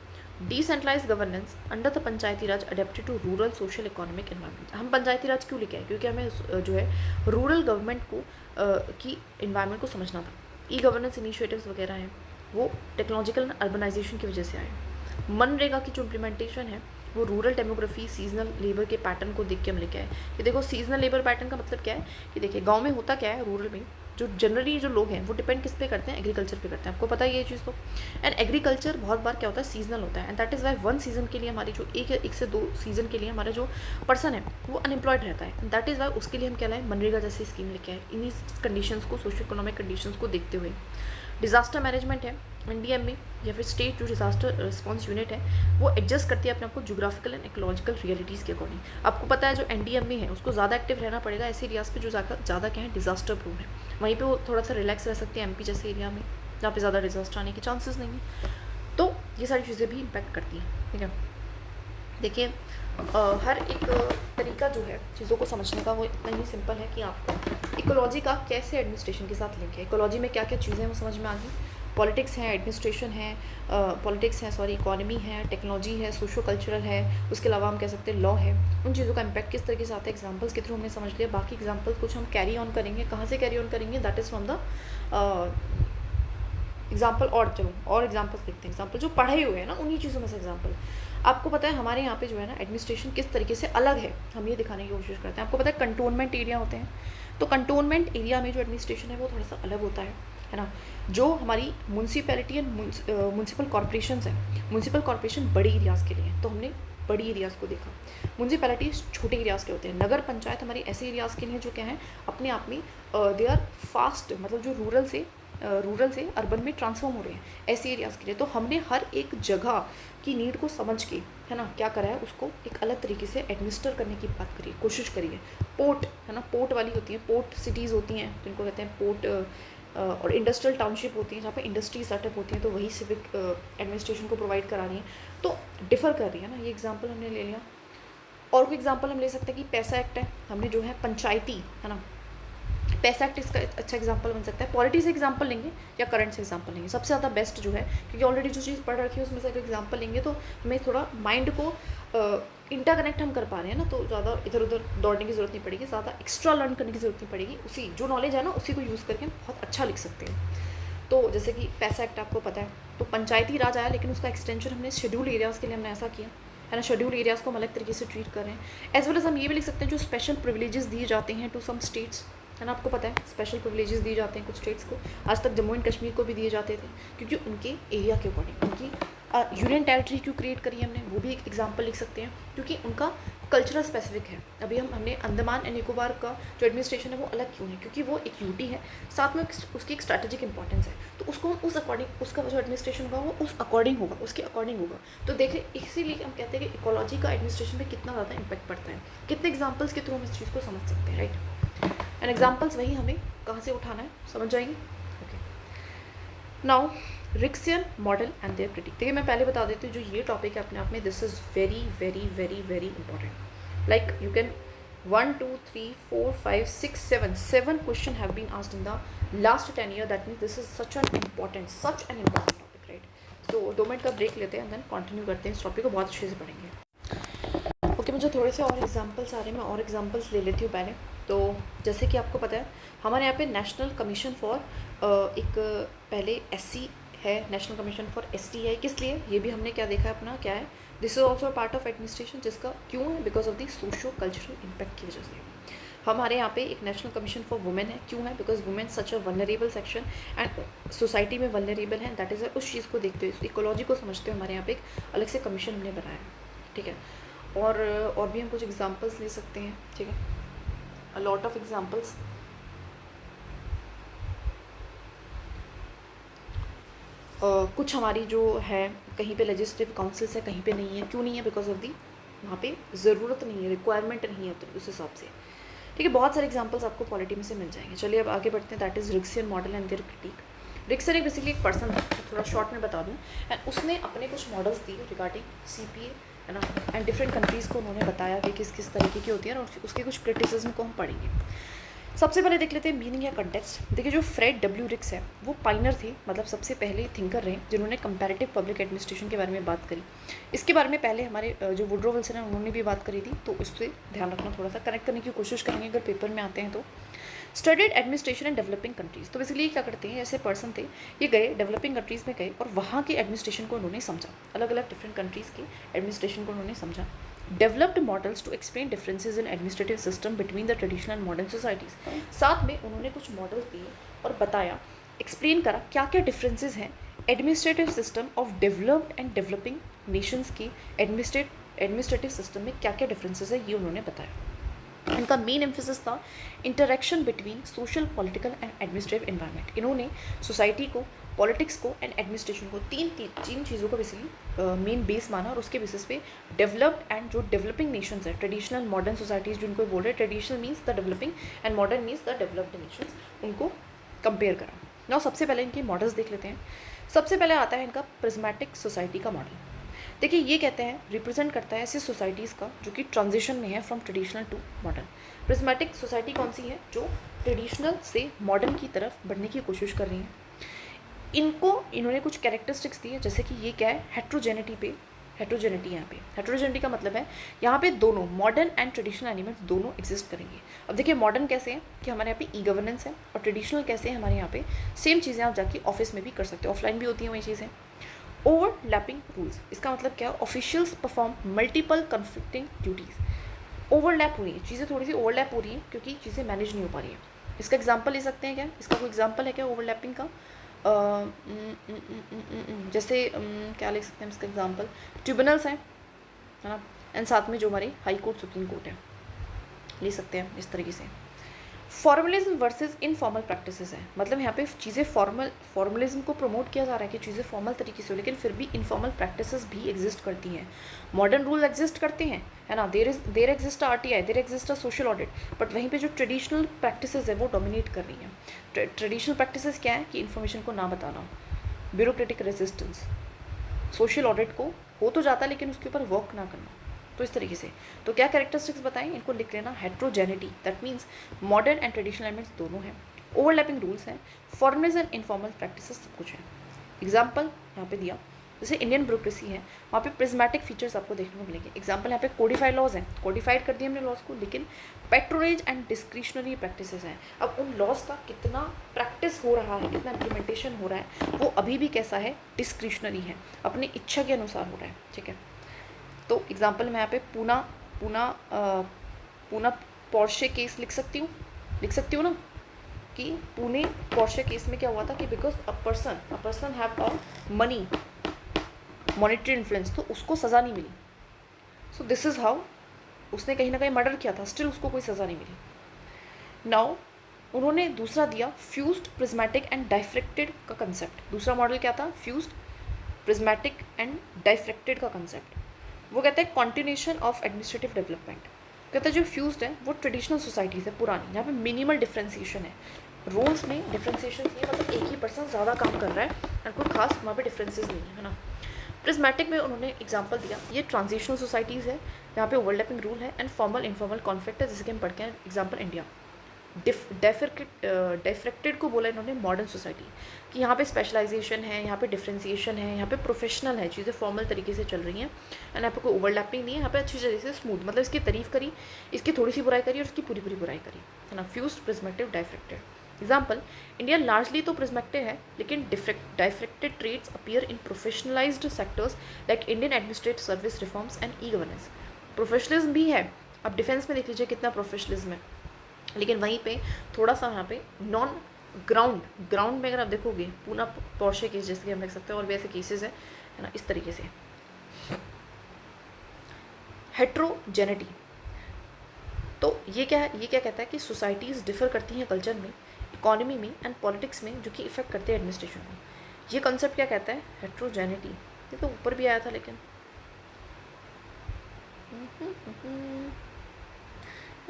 decentralise governance under the Panchayati Raj adapted to rural social economic environment. हम पंचायती राज क्यों लेके आए, क्योंकि हमें जो है रूरल गवर्नमेंट को की इन्वायरमेंट को समझना था। ई गवर्नेंस इनिशिएटिव्स वगैरह हैं वो टेक्नोलॉजिकल अर्बनाइजेशन की वजह से आए। मनरेगा की जो इम्प्लीमेंटेशन है वो रूरल डेमोग्राफी, सीजनल लेबर के पैटर्न को देख के हम लेके आए। कि देखो सीजनल लेबर पैटर्न का मतलब क्या है कि देखिए गांव में होता क्या है, रूरल में जो जनरली जो लोग हैं वो डिपेंड किस पे करते हैं, एग्रीकल्चर पे करते हैं, आपको पता है ये चीज़ तो। एंड एग्रीकल्चर बहुत बार क्या होता है, सीजनल होता है, and that is why one season के लिए हमारी जो एक से दो सीजन के लिए हमारा जो पर्सन है वो अनएम्प्लॉयड रहता है, एंड दैट इज़ वाई उसके लिए हम क्या लाए, मनरेगा जैसी स्कीम लेके आए, इन्हीं कंडीशंस को, सोशल इकोनॉमिक कंडीशंस को देखते हुए। डिज़ास्टर मैनेजमेंट है, एनडीएम में या फिर स्टेट जो डिज़ास्टर रिस्पॉन्स यूनिट है वो एडजस्ट करती है अपने आपको ज्योग्राफिकल एंड इकोलॉजिकल रियलिटीज़ के अकॉर्डिंग। आपको पता है जो एनडीएम में है उसको ज़्यादा एक्टिव रहना पड़ेगा ऐसे एरियाज़ पे जो ज़्यादा क्या है, डिज़ास्टर प्रूव है, वहीं पे वो थोड़ा सा रिलैक्स रह सकते हैं एमपी जैसे एरिया में जहाँ पे ज़्यादा डिज़ास्टर आने के चांसेस नहीं है। तो ये सारी चीज़ें भी इम्पैक्ट करती हैं, ठीक है। देखिए हर एक तरीका जो है चीज़ों को समझने का वो इतना ही सिंपल है कि आपको इकोलॉजी का कैसे एडमिनिस्ट्रेशन के साथ लिंक है, इकोलॉजी में क्या क्या चीज़ें हैं वो समझ में आ गई। पॉलिटिक्स है, एडमिनिस्ट्रेशन है, इकोनॉमी है, टेक्नोलॉजी है, सोशो कल्चरल है, उसके अलावा हम कह सकते हैं लॉ है। उन चीज़ों का इम्पैक्ट किस तरीके से आता है एग्जाम्पल्स के थ्रू हमने समझ लिया। बाकी एग्जाम्पल्स कुछ हम कैरी ऑन करेंगे, कहाँ से कैरी ऑन करेंगे, that is from the example. और एग्जाम्पल्स देखते हैं, एग्जाम्पल जो पढ़े हुए हैं ना उन्हीं चीज़ों में से एग्जाम्पल। आपको पता है हमारे यहाँ पे जो है ना एडमिनिस्ट्रेशन किस तरीके से अलग है, हम ये दिखाने की कोशिश करते हैं। आपको पता है कंटोनमेंट एरिया होते हैं, तो कंटोनमेंट एरिया में जो एडमिनिस्ट्रेशन है वो थोड़ा सा अलग होता है ना। जो हमारी म्यूनसिपैलिटी एंड म्यूनसिपल कॉर्पोरेशन है, म्यूनसिपल कॉर्पोरेशन बड़ी एरियाज़ के लिए है, तो हमने बड़ी एरियाज़ को देखा। म्यूनसिपैलिटीज़ छोटे एरियाज़ के होते हैं। नगर पंचायत हमारी ऐसे एरियाज़ के लिए जो क्या है अपने आप में दे आर फास्ट, मतलब जो रूरल से अर्बन में ट्रांसफॉर्म हो रहे हैं ऐसे एरियाज़ के लिए। तो हमने हर एक जगह की नीड को समझ के, है ना, क्या करा है, उसको एक अलग तरीके से एडमिनिस्टर करने की बात करिए, कोशिश करिए। पोर्ट, है ना, पोर्ट वाली होती हैं, पोर्ट सिटीज़ होती हैं जिनको कहते हैं पोर्ट, और इंडस्ट्रियल टाउनशिप होती हैं जहाँ पे इंडस्ट्री सेटअप होती हैं, तो वही सिविक एडमिनिस्ट्रेशन को प्रोवाइड करा रही हैं, तो डिफ़र कर रही है ना। ये एग्जांपल हमने ले लिया। और कोई एग्जांपल हम ले सकते हैं कि पैसा एक्ट है, हमने जो है पंचायती, है ना, पैसा एक्ट इसका अच्छा एग्जांपल बन सकता है। पॉलिटी से एग्जांपल लेंगे या करंट से एग्जांपल लेंगे, सबसे ज़्यादा बेस्ट जो है, क्योंकि ऑलरेडी जो चीज़ पढ़ रखी है उसमें से अगर एग्जांपल लेंगे तो हमें थोड़ा माइंड को इंटरकनेक्ट हम कर पा रहे हैं ना, तो ज़्यादा इधर उधर दौड़ने की ज़रूरत नहीं पड़ेगी, ज़्यादा एक्स्ट्रा लर्न करने की ज़रूरत नहीं पड़ेगी। उसी जो नॉलेज है ना उसी को यूज़ करके हम बहुत अच्छा लिख सकते हैं। तो जैसे कि पैसा एक्ट आपको पता है, तो पंचायती राज आया, लेकिन उसका एक्सटेंशन हमने शेड्यूल एरियाज़ के लिए हमने ऐसा किया, है ना। शेड्यूल एरियाज़ को हम अलग तरीके से ट्रीट कर रहे हैं। एज वेल एज हम ये भी लिख सकते हैं जो स्पेशल प्रिविलेजेस दिए जाते हैं टू सम स्टेट्स, है ना। आपको पता है स्पेशल प्रिविलेजेस दिए जाते हैं कुछ स्टेट्स को, आज तक जम्मू एंड कश्मीर को भी दिए जाते थे, क्योंकि उनके एरिया के अकॉर्डिंग उनकी यूनियन टेरिटरी क्यों क्रिएट करी हमने, वो भी एक एग्जांपल लिख सकते हैं, क्योंकि उनका कल्चरल स्पेसिफिक है। अभी हमने अंडमान एंड निकोबार का जो एडमिनिस्ट्रेशन है वो अलग क्यों है, क्योंकि वो एक यूटी है, साथ में उसकी एक स्ट्रैटेजिक इंपॉर्टेंस है, तो उसको हम उस अकॉर्डिंग, उसका जो एडमिनिस्ट्रेशन होगा वो उस अकॉर्डिंग होगा, उसके अकॉर्डिंग होगा। तो देखिए इसीलिए हम कहते हैं कि इकोलॉजी का एडमिनिस्ट्रेशन में कितना ज़्यादा इंपैक्ट पड़ता है, कितने एग्जाम्पल्स के थ्रू हम इस चीज़ को समझ सकते हैं, राइट। एंड एग्जाम्पल्स वही हमें कहाँ से उठाना है, समझ जाएंगे। Okay, now Riggsian model and their critic. देखिए मैं पहले बता देती हूँ जो ये टॉपिक है अपने आप में, this is very very very very important. Like you can 1 2 3 4 5 6 7 question have been asked in the last 10 year. That means this is such an important topic, right. So 2 minute का ब्रेक लेते हैं, then continue करते हैं, इस topic को बहुत अच्छे से पढ़ेंगे। ओके, मुझे थोड़े से और एग्जाम्पल्स आ रहे हैं, मैं और एग्जाम्पल्स ले लेती हूँ पहले। तो जैसे कि आपको पता है हमारे यहाँ पे नेशनल कमीशन फॉर एक पहले SC है, नेशनल कमीशन फॉर ST है। किस लिए, ये भी हमने क्या देखा है अपना, क्या है, this is also part of administration, जिसका क्यों है, because of the socio cultural impact की वजह से। हमारे यहाँ पे एक नेशनल कमीशन फॉर वुमेन है, क्यों है, because women such a vulnerable section and society में वनरेबल है, दैट इज़ उस चीज़ को देखते हुए, इकोलॉजी को समझते हुए हमारे यहाँ पे एक अलग से कमीशन हमने बनाया है, ठीक है। और भी हम कुछ एग्जाम्पल्स ले सकते हैं, ठीक है, अ लॉट ऑफ एग्जाम्पल्स। कुछ हमारी जो है कहीं पे लेजिस्लेटिव काउंसिल्स है, कहीं पे नहीं है, क्यों नहीं है, बिकॉज ऑफ दी वहाँ पे ज़रूरत नहीं है, रिक्वायरमेंट नहीं है, तो उस हिसाब से, ठीक है। बहुत सारे एग्जांपल्स आपको पॉलिटी में से मिल जाएंगे। चलिए अब आगे बढ़ते हैं, that is Riggsian model and their critic. Riggsian एक बेसिकली एक पर्सन था, थोड़ा शॉर्ट में बता दूँ, एंड उसने अपने कुछ मॉडल्स दिए रिगार्डिंग CPA, है ना, एंड डिफरेंट कंट्रीज़ को उन्होंने बताया कि किस किस तरीके की होती है, और उसके कुछ क्रिटिसिज्म को हम पढ़ेंगे। सबसे पहले देख लेते हैं मीनिंग या कंटेक्स्ट। देखिए जो फ्रेड W. रिक्स है वो पाइनर थे, मतलब सबसे पहले थिंकर रहे जिन्होंने कंपैरेटिव पब्लिक एडमिनिस्ट्रेशन के बारे में बात करी। इसके बारे में पहले हमारे जो वुड्रो विल्सन है उन्होंने भी बात करी थी, तो उससे ध्यान रखना, थोड़ा सा कनेक्ट करने की कोशिश करेंगे अगर पेपर में आते हैं तो। Studied administration in developing countries, तो बेसिकली क्या करते हैं, ऐसे पर्सन थे, ये गए डेवलपिंग कंट्रीज़ में गए और वहाँ के एडमिनिस्ट्रेशन को उन्होंने समझा, अलग अलग डिफरेंट कंट्रीज़ के एडमिनिस्ट्रेशन को उन्होंने समझा। Developed models to explain differences in administrative system between the traditional and modern societies. साथ में उन्होंने कुछ मॉडल्स दिए और बताया, एक्सप्लेन करा क्या क्या डिफरेंसेज हैं administrative system of developed and developing Nations की एडमिनिस्ट्रेटिव सिस्टम में क्या क्या डिफरेंसेज है, ये उन्होंने बताया। इनका मेन एम्फेसिस था interaction between social, political and administrative environment. इन्होंने सोसाइटी को, पॉलिटिक्स को एंड एडमिनिस्ट्रेशन को तीन चीज़ों को बेसिकली मेन बेस माना, और उसके बेसिस पे डेवलप्ड एंड जो डेवलपिंग नेशंस है, ट्रेडिशनल मॉडर्न सोसाइटीज़ जिनको बोल रहे हैं, traditional means the developing and modern means the developed Nations, उनको कंपेयर करा। नाउ सबसे पहले इनके मॉडल्स देख लेते हैं। सबसे पहले आता है इनका प्रिज्मेटिक सोसाइटी का मॉडल। देखिए ये कहते हैं, रिप्रेजेंट करता है ऐसी सोसाइटीज़ का जो कि ट्रांजिशन में है from traditional to modern. Prismatic society कौन सी है, जो ट्रेडिशनल से मॉडर्न की तरफ बढ़ने की कोशिश कर रही है। इन्होंने कुछ कैरेक्टरिस्टिक्स दी है, जैसे कि ये क्या है, हेट्रोजेनिटी यहाँ पे। हेट्रोजेनिटी का मतलब है यहाँ पे दोनों मॉडर्न एंड ट्रेडिशनल एलिमेंट्स दोनों एग्जिस्ट करेंगे। अब देखिए मॉडर्न कैसे है कि हमारे यहाँ पे ई-गवर्नेंस है, और ट्रेडिशनल कैसे है, हमारे यहाँ पे सेम चीज़ें आप जाके ऑफिस में भी कर सकते हो, ऑफलाइन भी होती हैं वही चीज़ें। ओवरलैपिंग रूल्स, इसका मतलब क्या है, officials perform multiple conflicting duties. Overlap हो रही है चीज़ें, थोड़ी सी ओवरलैप हो रही है क्योंकि चीज़ें मैनेज नहीं हो पा रही है। इसका एग्जाम्पल ले सकते हैं क्या, इसका कोई एग्जाम्पल है क्या ओवरलैपिंग का? जैसे क्या ले सकते हैं इसका एग्जाम्पल, ट्रिब्यूनल्स हैं, है ना, एंड साथ में जो हमारे हाई कोर्ट सुप्रीम कोर्ट है, ले सकते हैं इस तरीके से। फॉर्मलिज्म वर्सेस इनफॉर्मल प्रैक्टिसेस है, मतलब यहाँ पे चीज़ें फॉर्मलिज्म को प्रमोट किया जा रहा है कि चीज़ें फॉर्मल तरीके से हो, लेकिन फिर भी इनफॉर्मल प्रैक्टिसेस भी एग्जिस्ट करती हैं। मॉडर्न रूल एग्जिस्ट करते हैं, है ना, there exist RTI, there exist social audit, but वहीं पे जो ट्रेडिशनल प्रैक्टिसेस है वो डोमिनेट कर रही हैं। ट्रेडिशनल प्रैक्टिसेस क्या है कि इन्फॉर्मेशन को ना बताना, ब्यूरोक्रेटिक रेजिस्टेंस, सोशल ऑडिट को हो तो जाता लेकिन उसके ऊपर वर्क ना करना, तो इस तरीके से। तो क्या कैरेक्टरिस्टिक्स बताएं, इनको लिख लेना। Heterogeneity, that means modern and traditional elements दोनों हैं, ओवरलैपिंग रूल्स हैं, फॉर्मल्स एंड इनफॉर्मल प्रैक्टिसेस सब कुछ है। एग्जाम्पल यहाँ पे दिया, जैसे इंडियन ब्यूरोक्रेसी है, वहाँ पे प्रिज्मेटिक फीचर्स आपको देखने को मिलेंगे। एग्जाम्पल यहाँ पे कोडिफाइड लॉज हैं, कोडिफाइड कर दिए हमने लॉज को, लेकिन पैट्रोनेज एंड डिस्क्रिशनरी प्रैक्टिसेस हैं। अब उन लॉज का कितना प्रैक्टिस हो रहा है, कितना इम्प्लीमेंटेशन हो रहा है, वो अभी भी कैसा है, डिस्क्रिशनरी है, अपनी इच्छा के अनुसार हो रहा है, ठीक है। तो एग्जाम्पल मैं यहाँ पे पूना पोर्शे केस लिख सकती हूँ ना, कि पुणे पोर्शे केस में क्या हुआ था कि because a person have a monetary influence, तो उसको सज़ा नहीं मिली। सो दिस इज़ हाउ, उसने कहीं ना कहीं मर्डर किया था, स्टिल उसको कोई सज़ा नहीं मिली। नाउ उन्होंने दूसरा दिया फ्यूज्ड प्रिज्मेटिक एंड डाइफ्रेक्टेड का कंसेप्ट। दूसरा मॉडल क्या था, फ्यूज्ड प्रिज्मेटिक एंड डाइफ्रेक्टेड का कंसेप्ट। वो कहते हैं कॉन्टिन्यूशन ऑफ एडमिनिस्ट्रेटिव डेवलपमेंट। कहते हैं जो फ्यूज्ड है वो ट्रेडिशनल सोसाइटीज़ है पुरानी, यहाँ पे मिनिमल डिफ्रेंसिएशन है, रोल्स में डिफ्रेंसिएशन नहीं है, मतलब एक ही पर्सन ज़्यादा काम कर रहा है और कोई खास वहाँ पे डिफरेंसेस नहीं है ना। प्रिज्मेटिक में उन्होंने एग्जांपल दिया, ये ट्रांजिशनल सोसाइटीज़ है, यहाँ पे ओवरलैपिंग रूल है एंड फॉर्मल इनफॉर्मल कॉन्फ्लिक्ट है, जैसे कि हम पढ़ के हैं। Example India. डाइफ्रेक्टेड को बोला इन्होंने मॉडर्न सोसाइटी, कि यहाँ पे स्पेशलाइजेशन है, यहाँ पे डिफ्रेंसिएशन है, यहाँ पे प्रोफेशनल है, चीज़ें फॉर्मल तरीके से चल रही हैं एंड यहाँ पे कोई ओवरलैपिंग नहीं है, यहाँ पे अच्छी तरीके से स्मूथ, मतलब इसकी तारीफ करी, इसकी थोड़ी सी बुराई करी और इसकी पूरी पूरी बुराई करी, है ना। Fused, prismatic, diffracted. Example India largely तो प्रिज्मेटिव है, लेकिन diffracted traits appear in professionalized sectors like Indian administrative service reforms and e governance. Professionalism भी है, अब डिफेंस में देख लीजिए कितना प्रोफेशनलिज्म है, लेकिन वहीं पे थोड़ा सा यहाँ पे नॉन ग्राउंड में अगर आप देखोगे पूना पोर्शे केस जैसे कि हम देख सकते हैं, और भी ऐसे केसेस है ना, इस तरीके से। हेट्रोजेनिटी, तो ये क्या है, ये क्या कहता है कि सोसाइटीज़ डिफर करती हैं कल्चर में, इकोनॉमी में एंड पॉलिटिक्स में, जो कि इफेक्ट करते हैं एडमिनिस्ट्रेशन को। ये कॉन्सेप्ट क्या कहता है, हेट्रोजेनिटी। ये तो ऊपर भी आया था, लेकिन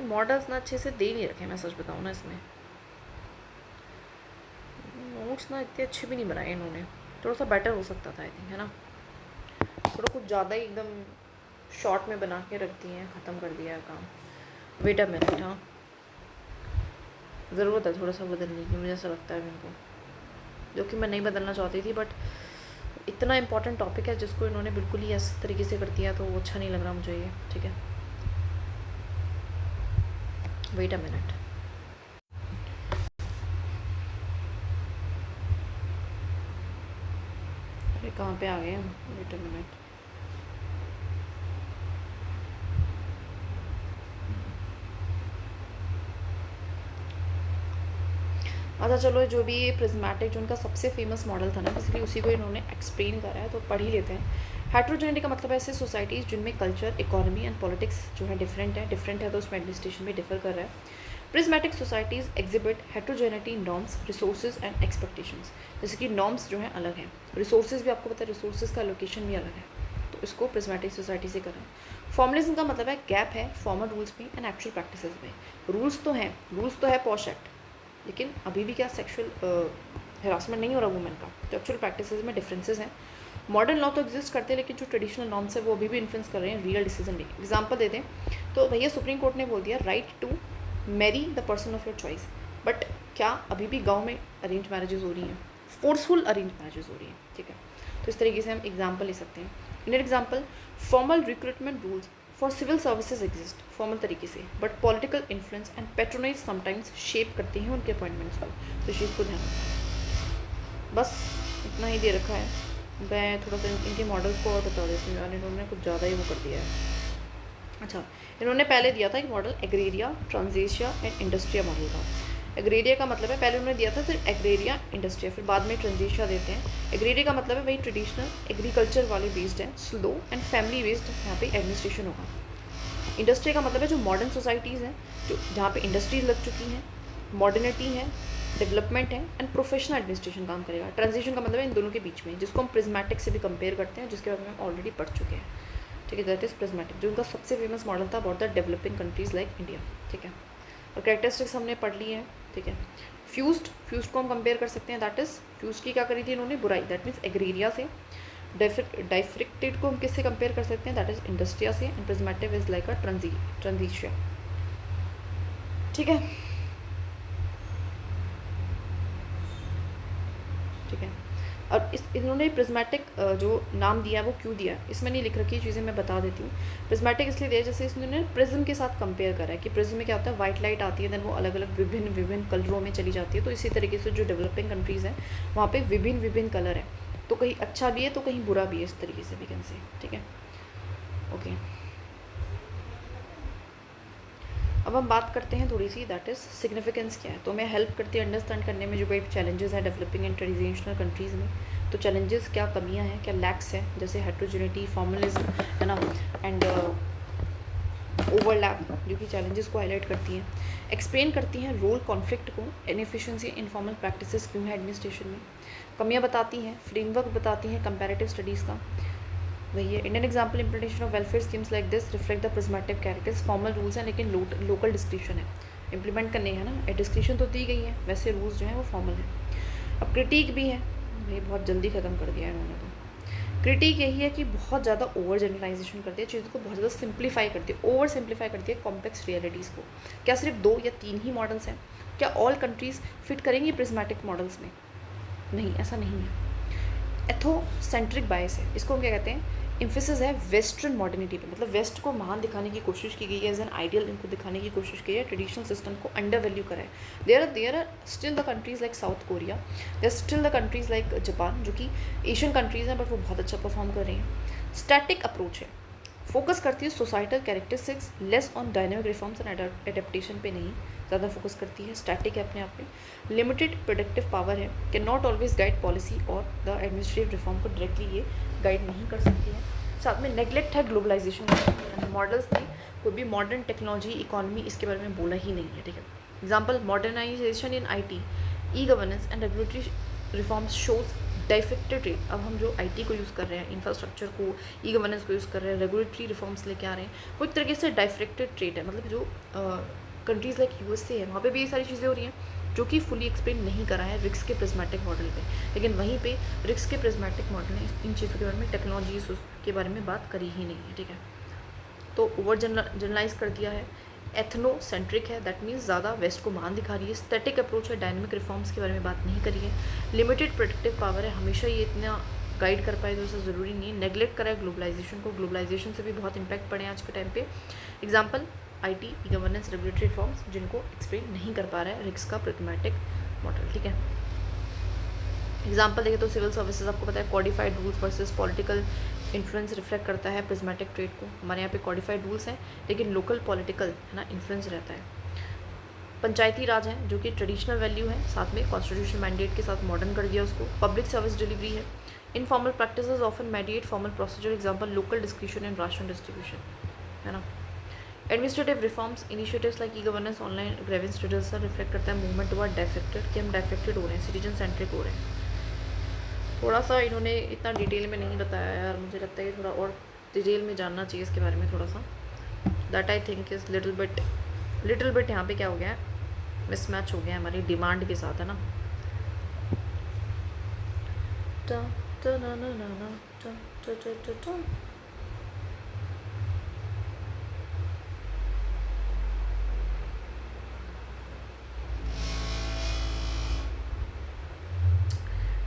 मॉडल्स ना अच्छे से दे नहीं रखे, मैं सच बताऊँ ना, इसमें नोट्स ना इतने अच्छे भी नहीं बनाए इन्होंने, थोड़ा सा बेटर हो सकता था आई थिंक, है ना। थोड़ा कुछ ज़्यादा ही एकदम शॉर्ट में बना के रख दिए हैं, ख़त्म कर दिया है काम। वेट अ मिनट, हाँ ज़रूरत है थोड़ा सा बदलने की, मुझे ऐसा लगता है मेरे को, जो कि मैं नहीं बदलना चाहती थी, बट इतना इंपॉर्टेंट टॉपिक है जिसको इन्होंने बिल्कुल ही इस तरीके से कर दिया, तो वो अच्छा नहीं लग रहा मुझे ये, ठीक है। वेट अ मिनट, अरे कहाँ पे आ गए हम, वेट अ मिनट। अच्छा चलो, जो भी ये प्रिज्मेटिक जो उनका सबसे फेमस मॉडल था ना, इसलिए उसी को इन्होंने एक्सप्लेन करा है, तो पढ़ ही लेते हैं। हेट्रोजेनिटी का मतलब ऐसे सोसाइटीज़ जिनमें कल्चर, इकोनॉमी एंड पॉलिटिक्स जो है डिफरेंट है तो उसमें एडमिनिस्ट्रेशन भी डिफर कर रहा है। Prismatic societies exhibit heterogeneity norms, resources and expectations. जैसे कि नॉर्म्स जो हैं अलग हैं, रिसोर्सेज भी आपको पता है, रिसोर्सेज का लोकेशन भी अलग है, तो इसको प्रिज्मेटिक सोसाइटी से करें। फॉर्मलिज्म का मतलब है गैप है फॉर्मल रूल्स में एंड एक्चुअल प्रैक्टिसेस में। रूल्स तो है पॉश एक्ट, लेकिन अभी भी क्या सेक्सुअल हरासमेंट नहीं हो रहा वुमेन का, तो एक्चुअल प्रैक्टिसेस में डिफरेंसेस हैं। मॉडर्न लॉ तो एग्जिस्ट करते हैं, लेकिन जो ट्रेडिशनल नॉर्म्स है वो अभी भी इन्फ्लुएंस कर रहे हैं रियल डिसीजन मेकिंग। एग्जांपल देते हैं तो भैया, सुप्रीम कोर्ट ने बोल दिया right to marry the person of your choice, but क्या अभी भी गाँव में अरेंज मैरिजेज हो रही हैं, फोर्सफुल अरेंज मैरिजेज हो रही हैं, ठीक है। तो इस तरीके से हम एग्जाम्पल ले सकते हैं। In example, formal recruitment rules for civil services exist formal तरीके से, but political influence and patronage sometimes shape करते हैं उनके अपॉइंटमेंट्स को, तो इस चीज़ को ध्यान रखना। बस इतना ही दे रखा है। मैं थोड़ा सा इनके मॉडल्स को और बता देती हूँ यार, इन्होंने कुछ ज़्यादा ही वो कर दिया है। अच्छा, इन्होंने पहले दिया था एक मॉडल एग्रेरिया, ट्रांजेशिया एंड इंडस्ट्रिया मॉडल का। एग्रेरिया का मतलब है, पहले उन्होंने दिया था सिर्फ एग्रेरिया इंडस्ट्रिया, फिर बाद में ट्रांजिशिया देते हैं। एग्रेरिया का मतलब है वही ट्रेडिशनल एग्रीकल्चर वाले बेस्ड है, स्लो एंड फैमिली बेस्ड यहाँ पे एडमिनिस्ट्रेशन होगा। इंडस्ट्री का मतलब है जो मॉडर्न सोसाइटीज़ हैं, जो जहाँ पे इंडस्ट्रीज लग चुकी हैं, मॉडर्निटी है, डेवलपमेंट है एंड प्रोफेशनल एडमिनिस्ट्रेशन काम करेगा। ट्रांजिशन का मतलब है इन दोनों के बीच में, जिसको हम प्रिज्मेटिक से भी कंपेयर करते हैं, जिसके बारे में हम ऑलरेडी पढ़ चुके हैं। ठीक है, दैट इज़ प्रिज्मेटिक, जो उनका सबसे फेमस मॉडल था about the developing countries like India. ठीक है, और कैरेक्टरिस्टिक्स हमने पढ़ ली हैं। ठीक है, फ्यूज्ड को हम कंपेयर कर सकते हैं, दैट इज़ फ्यूज्ड की क्या करी थी इन्होंने, बुराई, दैट मीन्स एग्रेरिया से। डाइफ्रिक्टेड को हम किससे कंपेयर कर सकते हैं, दैट इज इंडस्ट्रिया से। And prismatic is like a Transitia. ठीक है, ठीक है। और इन्होंने प्रिज्मेटिक जो नाम दिया है वो क्यों दिया, इसमें नहीं लिख रखी चीज़ें मैं बता देती हूँ। प्रिज्मेटिक इसलिए दिया जैसे इसने प्रिज्म के साथ कंपेयर करा है कि प्रिज्म में क्या होता है, वाइट लाइट आती है, देन वो अलग अलग विभिन्न कलरों में चली जाती है। तो इसी तरीके से जो डेवलपिंग कंट्रीज़ हैं वहाँ पे विभिन्न कलर है, तो कहीं अच्छा भी है तो कहीं बुरा भी है, इस तरीके से भी कैन से। ठीक है, ओके। अब हम बात करते हैं थोड़ी सी, दैट इज़ सिग्निफिकेंस क्या है। तो मैं हेल्प करती है अंडरस्टैंड करने में जो कोई चैलेंजेस हैं डेवलपिंग एंड ट्रेडिशनल कंट्रीज़ में। तो चैलेंजेस क्या, कमियां हैं क्या, लैक्स हैं, जैसे हेट्रोजेनिटी, फॉर्मलिज्म है ना, एंड ओवरलैप, जो कि चैलेंजेस को हाईलाइट करती हैं। एक्सप्लेन करती हैं रोल कॉन्फ्लिक्ट को, इनएफिशिएंसी, इनफॉर्मल प्रैक्टिसेस क्यों है एडमिनिस्ट्रेशन में। कमियां बताती हैं, फ्रेमवर्क बताती हैं कंपैरेटिव स्टडीज़ का, वही है। Indian example implementation of welfare schemes like this reflect the prismatic characters. Formal rules हैं लेकिन लोकल डिस्क्रिप्शन है, इंप्लीमेंट करने हैं ना, डिस्क्रिप्शन तो दी गई है, वैसे रूल्स जो हैं वो फॉर्मल है। अब क्रिटिक भी है, ये बहुत जल्दी ख़त्म कर दिया है इन्होंने। तो क्रिटिक यही है कि बहुत ज़्यादा ओवर जनरलाइजेशन करती है, चीज़ों को बहुत ज़्यादा सिंप्लीफाई करती है, ओवर सिंप्लीफाई करती है कॉम्प्लेक्स रियलिटीज़ को। क्या सिर्फ 2 या 3 ही मॉडल्स हैं, क्या ऑल कंट्रीज़ फिट करेंगी प्रिज्मेटिक मॉडल्स में? नहीं, ऐसा नहीं है। एथोसेंट्रिक बायस है, इसको हम क्या कहते हैं, इम्फेसिस है वेस्टर्न मॉडर्निटी पे, मतलब वेस्ट को महान दिखाने की कोशिश की गई है, एज एन आइडियल इनको दिखाने की कोशिश की है, ट्रेडिशनल सिस्टम को अंडर वैल्यू करा है। There are still the countries like South Korea, there still the countries like Japan, जो कि एशियन कंट्रीज़ हैं बट वो बहुत अच्छा परफॉर्म कर रही हैं। स्टैटिक अप्रोच है, फोकस करती है societal characteristics, less on dynamic reforms and adaptation पे नहीं, ज़्यादा फोकस करती है, स्टैटिक है अपने आप में। लिमिटेड प्रोडक्टिव पावर है, can not always guide policy और द एडमिनिस्ट्रेटिव रिफॉर्म को डायरेक्टली ये गाइड नहीं कर सकती है। साथ में नेगलेक्ट है ग्लोबलाइजेशन, मॉडल्स ने कोई भी मॉडर्न टेक्नोलॉजी, इकोनॉमी इसके बारे में बोला ही नहीं है। ठीक है, example modernization in IT, e governance and regulatory reforms shows diffracted trait. अब हम जो IT को यूज़ कर रहे हैं, इंफ्रास्ट्रक्चर को, ई गवर्नेंस को यूज़ कर रहे हैं, रेगुलेटरी रिफॉर्म्स लेके आ रहे हैं, वो एक तरीके से डाइफेक्टेड ट्रेड है। मतलब जो कंट्रीज़ लाइक USA है, वहाँ पे भी ये सारी चीज़ें हो रही हैं जो कि फुली एक्सप्लेन नहीं करा है रिक्स के प्रिज्मेटिक मॉडल पे, लेकिन वहीं पे रिक्स के प्रिज्मेटिक मॉडल ने इन चीज़ों के बारे में, टेक्नोलॉजीज के बारे में बात करी ही नहीं है। ठीक है, तो ओवर जनरलाइज कर दिया है। एथनोसेंट्रिक है, दैट मीन्स ज़्यादा वेस्ट को महान दिखा रही है। स्टैटिक अप्रोच है, डायनेमिक रिफॉर्म्स के बारे में बात नहीं करी है। लिमिटेड प्रोडक्टिव पावर है, हमेशा ये इतना गाइड कर पाए तो ऐसा ज़रूरी नहीं है। नेगलेक्ट करा है ग्लोबलाइजेशन को, ग्लोबलाइजेशन से भी बहुत इंपैक्ट पड़े हैं आज के टाइम पे। Example IT, e governance, regulatory reforms, जिनको एक्सप्लेन नहीं कर पा रहा है रिक्स का प्रिज्मेटिक मॉडल। ठीक है, एग्जाम्पल देखें तो सिविल सर्विसेज, आपको पता है codified rules versus political influence reflect करता है प्रिज्मेटिक ट्रेड को। हमारे यहाँ पे कॉडिफाइड रूल्स हैं लेकिन लोकल पॉलिटिकल है ना इन्फ्लुएंस रहता है। पंचायती राज है जो कि ट्रेडिशनल वैल्यू है, साथ में कॉन्स्टिट्यूशन मैंडेट के साथ मॉडर्न कर दिया उसको। पब्लिक सर्विस डिलीवरी है। Informal practices often mediate formal procedure, example local description and ration distribution, है ना। Administrative reforms initiatives like e governance, online grievance reducer reflect करता है मूवमेंट टुवर्ड डाइफेक्टेड, कि हम डाइफेक्टेड हो रहे हैं, सिटीजन सेंट्रिक हो रहे हैं। थोड़ा सा इन्होंने इतना डिटेल में नहीं बताया यार, मुझे लगता है कि थोड़ा और डिटेल में जानना चाहिए इसके बारे में थोड़ा सा। That I think is little bit यहाँ पे क्या हो गया है, मिसमैच हो गया है हमारी डिमांड के साथ, है ना।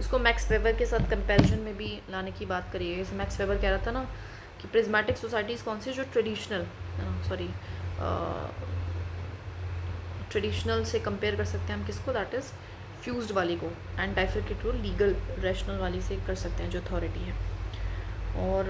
इसको मैक्स वेबर के साथ कंपैरिजन में भी लाने की बात करी है। मैक्स वेबर कह रहा था ना कि प्रिज्मेटिक सोसाइटीज़ कौन सी, जो ट्रेडिशनल से कंपेयर कर सकते हैं हम किसको, दैट इज़ फ्यूज्ड वाली को, एंड डाइफेक्टेड को लीगल रैशनल वाली से कर सकते हैं जो अथॉरिटी है। और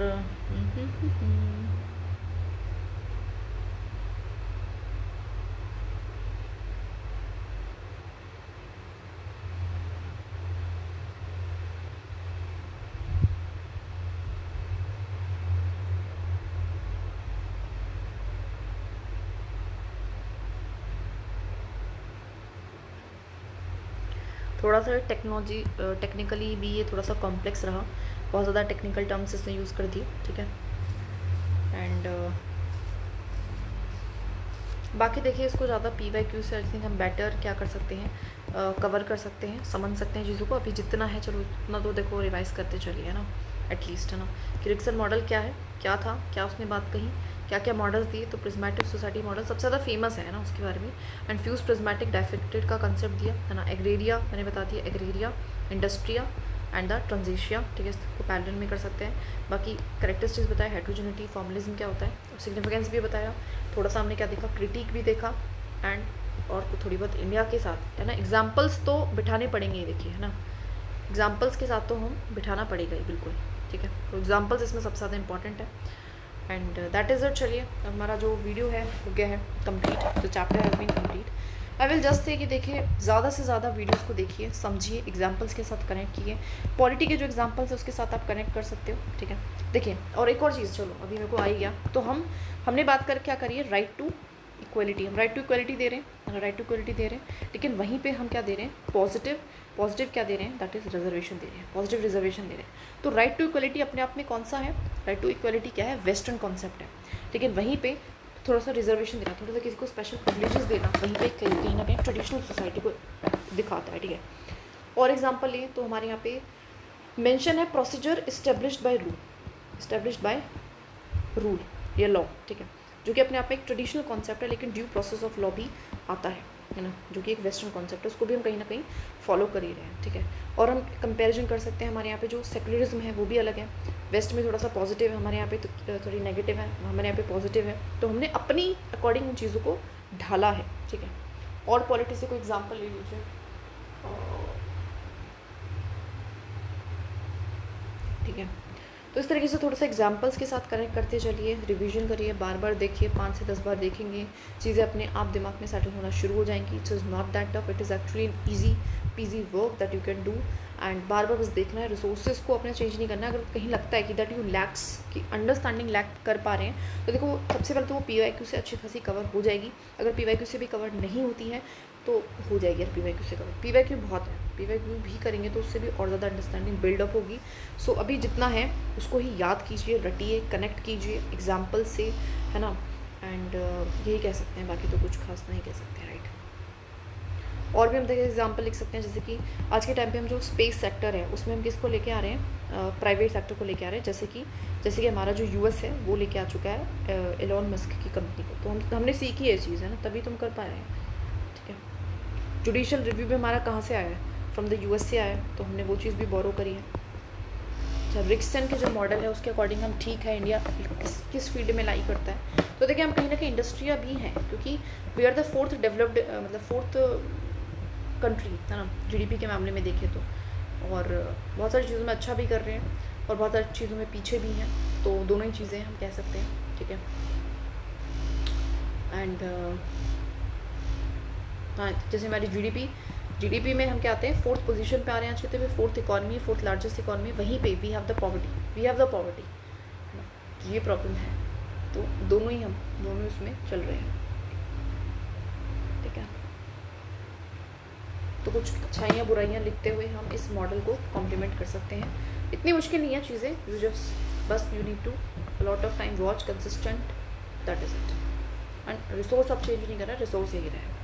थोड़ा सा टेक्नोलॉजी टेक्निकली भी ये थोड़ा सा कॉम्प्लेक्स रहा, बहुत ज़्यादा टेक्निकल टर्म्स इसने यूज़ कर दिए, ठीक है। एंड बाकी देखिए इसको ज़्यादा PYQ से आई थिंक हम बेटर क्या कर सकते हैं, कवर कर सकते हैं, समझ सकते हैं चीज़ों को। अभी जितना है चलो उतना तो देखो रिवाइज़ करते चलिए, है ना, एटलीस्ट, है ना, कि रिक्सन मॉडल क्या है, क्या था, क्या उसने बात कही, क्या क्या मॉडल्स दिए। तो प्रिज्मेटिक सोसाइटी मॉडल सबसे ज़्यादा फेमस है ना उसके बारे में। एंड फ्यूज प्रिज्मेटिक डाइफेक्टेड का कंसेप्ट दिया, है ना। एग्रेरिया मैंने बता दिया, एग्रेरिया, इंडस्ट्रिया एंड द ट्रांजिशिया, ठीक है, इसको पैरेलल में कर सकते हैं। बाकी करेक्टरिस्टिक्स बताया, हेट्रोजेनिटी, फॉर्मलिज्म क्या होता है, सिग्निफिकेंस भी बताया, थोड़ा सा हमने क्या देखा, क्रिटिक भी देखा, एंड और थोड़ी बहुत इंडिया के साथ, है ना, एग्जाम्पल्स तो बिठाने पड़ेंगे, देखिए, है ना, एग्जाम्पल्स के साथ तो हम बिठाना पड़ेगा ही बिल्कुल, ठीक है। तो एग्जाम्पल्स इसमें सबसे ज़्यादा इंपॉर्टेंट है। And that is it. चलिए हमारा जो वीडियो है हो गया है कंप्लीट, जो chapter has been complete. I will just say कि देखिए ज़्यादा से ज़्यादा वीडियोस को देखिए, समझिए, एग्जांपल्स के साथ कनेक्ट कीजिए, पॉलिटी के जो एग्जांपल्स है उसके साथ आप कनेक्ट कर सकते हो, ठीक है। देखिए और एक और चीज़, चलो अभी मेरे को आ ही गया, तो हमने बात कर क्या करिए, राइट टू इक्वलिटी, हम राइट टू इक्वलिटी दे रहे हैं, राइट टू इक्वलिटी दे रहे हैं, लेकिन वहीं पे हम क्या दे रहे हैं, पॉजिटिव क्या दे रहे हैं, दैट इज़ रिजर्वेशन दे रहे हैं, पॉजिटिव रिजर्वेशन दे रहे हैं। तो राइट टू इक्वलिटी अपने आप में कौन सा है, राइट टू इक्वलिटी क्या है, वेस्टर्न कॉन्सेप्ट है, लेकिन वहीं पे थोड़ा सा रिजर्वेशन देना, थोड़ा सा किसी को स्पेशल प्रिविलेजेस देना, वहीं पे कहीं ना कहीं ट्रेडिशनल सोसाइटी को दिखाता है, ठीक है। और एग्जांपल लें तो हमारे यहाँ पे मेंशन है प्रोसीजर इस्टेब्लिश्ड बाय रूल या लॉ, ठीक है, जो कि अपने आप में एक ट्रेडिशनल कॉन्सेप्ट है, लेकिन ड्यू प्रोसेस ऑफ लॉ भी आता है ना, जो कि एक वेस्टर्न कॉन्सेप्ट है, उसको भी हम कहीं ना कहीं फॉलो कर ही रहे हैं, ठीक है। और हम कंपैरिजन कर सकते हैं, हमारे यहाँ पे जो सेकुलरिज्म है वो भी अलग है, वेस्ट में थोड़ा सा पॉजिटिव है, हमारे यहाँ पे तो थोड़ी नेगेटिव है, हमारे यहाँ पे पॉजिटिव है, तो हमने अपनी अकॉर्डिंग उन चीज़ों को ढाला है, ठीक है। और पॉलिटी से कोई एग्जाम्पल ले लीजिए, ठीक है। तो इस तरीके से थोड़ा सा एग्जाम्पल्स के साथ कनेक्ट करते चलिए, रिवीजन करिए, बार बार देखिए, 5 से 10 बार देखेंगे, चीज़ें अपने आप दिमाग में सेटल होना शुरू हो जाएंगी। It's is not that tough, it is actually an easy peasy work that you can do. And बार बार बस देखना है, रिसोर्सेज को अपने चेंज नहीं करना है। अगर कहीं लगता है कि दैट यू लैक्स की अंडरस्टैंडिंग लैक कर पा रहे हैं, तो देखो सबसे पहले तो वो PYQ से अच्छी खासी कवर हो जाएगी। अगर PYQ से भी कवर नहीं होती है तो हो जाएगी यार PYQ से कवर, PYQ बहुत है, PYQ भी करेंगे तो उससे भी और ज़्यादा अंडरस्टैंडिंग बिल्डअप होगी। सो अभी जितना है उसको ही याद कीजिए, रटिए, कनेक्ट कीजिए एग्जाम्पल से, है ना। एंड यही कह सकते हैं, बाकी तो कुछ खास नहीं कह सकते, राइट। और भी हम देखिए एग्जाम्पल लिख सकते हैं, जैसे कि आज के टाइम पे हम जो स्पेस सेक्टर है उसमें हम किसको लेके आ रहे हैं, प्राइवेट सेक्टर को लेके आ रहे हैं, जैसे कि हमारा जो US है वो लेके आ चुका है एलोन मस्क की कंपनी को। तो हमने सीखी है चीज़, है ना, तभी तुम कर पाए हैं, ठीक है। जुडिशियल रिव्यू भी हमारा कहाँ से आया है, फ्रॉम द US से आया है, तो हमने वो चीज़ भी बोरो करी है। अच्छा, रिक्सन के जो मॉडल है उसके अकॉर्डिंग हम ठीक है, इंडिया किस फील्ड में लाई करता है, तो देखिए हम कहीं ना कहीं इंडस्ट्रिया भी हैं, क्योंकि we are the fourth developed, मतलब फोर्थ कंट्री, है ना, GDP के मामले में देखें तो। और बहुत सारी चीज़ों में अच्छा भी कर रहे हैं और बहुत सारी चीज़ों में पीछे भी हैं, तो दोनों ही चीज़ें हम कह सकते हैं, ठीक है। एंड हाँ, जैसे हमारी GDP में हम क्या आते हैं, 4th पोजीशन पे आ रहे हैं आज के टाइम में, 4th economy, 4th largest economy, वहीं पे वी हैव द पॉवर्टी, है ना, ये प्रॉब्लम है। तो दोनों उसमें चल रहे हैं, ठीक है। तो कुछ अच्छाइयाँ बुराइयाँ लिखते हुए हम इस मॉडल को कॉम्प्लीमेंट कर सकते हैं। इतनी मुश्किल नहीं है चीज़ें, बस you need to lot of time, watch, consistent, that is it. And resource आप चेंज नहीं कर रहा, रिसोर्स यही रहेगा।